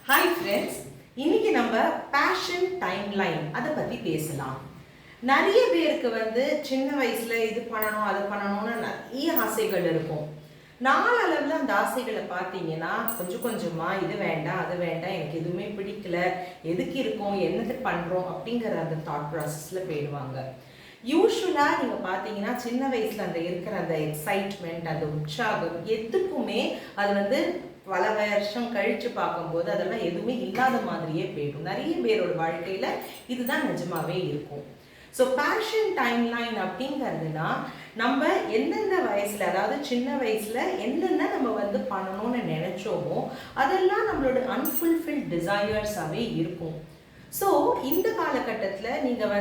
Hi friends, இன்னைக்கு நம்ம fashion time line அதை பற்றி பேசலாம். நிறைய பேருக்கு சின்ன வயசுல இது பண்ணணும் அது பண்ணணும்னு நிறைய ஆசைகள் இருக்கும். நாளளவில் அந்த ஆசைகளை பார்த்தீங்கன்னா கொஞ்சம் கொஞ்சமாக இது வேண்டாம் அது வேண்டாம், எனக்கு எதுவுமே பிடிக்கல, எதுக்கு இருக்கோம் என்னது பண்ணுறோம் அப்படிங்கிற அந்த தாட் ப்ராசஸில் போயிடுவாங்க. யூஸ்வலாக நீங்கள் பார்த்தீங்கன்னா சின்ன வயசில் அந்த இருக்கிற அந்த எக்ஸைட்மெண்ட், அந்த உற்சாகம் எதுக்குமே அது பல வருஷம் கழித்து பார்க்கும்போது அதெல்லாம் எதுவுமே இல்லாத மாதிரியே போயிடும். நிறைய பேரோட வாழ்க்கையில் இதுதான் நிஜமாவே இருக்கும். ஸோ பேஷன் டைம் லைன் அப்படிங்கிறதுனா நம்ம எந்தெந்த வயசில், அதாவது சின்ன வயசில் என்னென்ன நம்ம பண்ணணும்னு நினச்சோமோ அதெல்லாம் நம்மளோட அன்ஃபுல்ஃபில்ட் டிசையர்ஸாகவே இருக்கும். ஸோ இந்த காலகட்டத்தில் நீங்கள்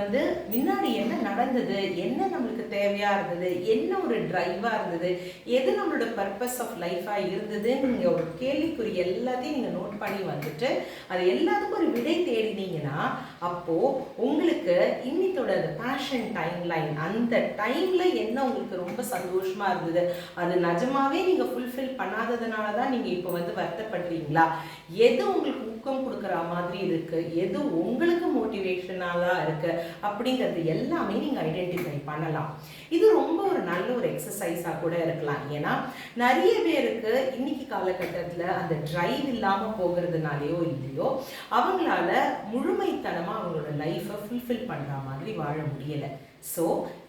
முன்னாடி என்ன நடந்தது, என்ன நம்மளுக்கு தேவையாக இருந்தது, என்ன ஒரு ட்ரைவாக இருந்தது, எது நம்மளோட பர்பஸ் ஆஃப் லைஃபாக இருந்ததுன்னு நீங்கள் ஒரு கேள்விக்குறி எல்லாத்தையும் நீங்கள் நோட் பண்ணி அது எல்லாத்துக்கும் ஒரு விடை தேடினீங்கன்னா அப்போது உங்களுக்கு இன்னித்தோட அந்த பேஷன் டைம் லைன், அந்த டைமில் என்ன உங்களுக்கு ரொம்ப சந்தோஷமாக இருந்தது, அது நிஜமாவே நீங்கள் ஃபுல்ஃபில் பண்ணாததுனால தான் நீங்கள் இப்போ வருத்தப்படுறீங்களா, எது உங்களுக்கு ஊக்கம் கொடுக்குற மாதிரி இருக்குது, எது உங்களுக்கு மோட்டிவேஷனாக இருக்கு அப்படிங்கிறது எல்லாமே நீங்கள் ஐடென்டிஃபை பண்ணலாம். இது ரொம்ப ஒரு நல்ல ஒரு எக்ஸசைஸாக கூட இருக்கலாம். ஏன்னா நிறைய பேருக்கு இன்னைக்கு காலகட்டத்தில் அந்த டிரைவ் இல்லாமல் போகிறதுனாலையோ இல்லையோ அவங்களால முழுமைத்தனமாக அவங்களோட லைஃப்பை ஃபுல்ஃபில் பண்ணுற மாதிரி வாழ முடியலை. ஸோ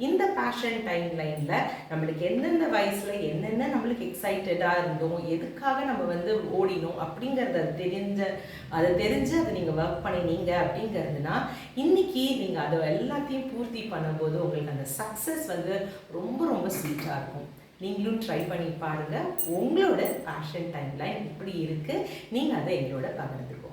இந்த பேஷன் டைம் லைனில் நம்மளுக்கு எந்தெந்த வயசில் என்னென்ன நம்மளுக்கு எக்ஸைட்டடாக இருந்தோம், எதுக்காக நம்ம ஓடினோம் அப்படிங்கிறத தெரிஞ்சு அதை நீங்கள் ஒர்க் பண்ணினீங்க அப்படிங்கிறதுனா இன்னைக்கு நீங்கள் அதை எல்லாத்தையும் பூர்த்தி பண்ணும்போது உங்களுக்கு அந்த சக்ஸஸ் ரொம்ப ரொம்ப ஸ்வீட்டாக இருக்கும். நீங்களும் ட்ரை பண்ணி பாருங்கள். உங்களோட பேஷன் டைம் லைன் இப்படி இருக்குது, நீங்கள் அதை எங்களோட பகிர்ந்துக்கோங்க.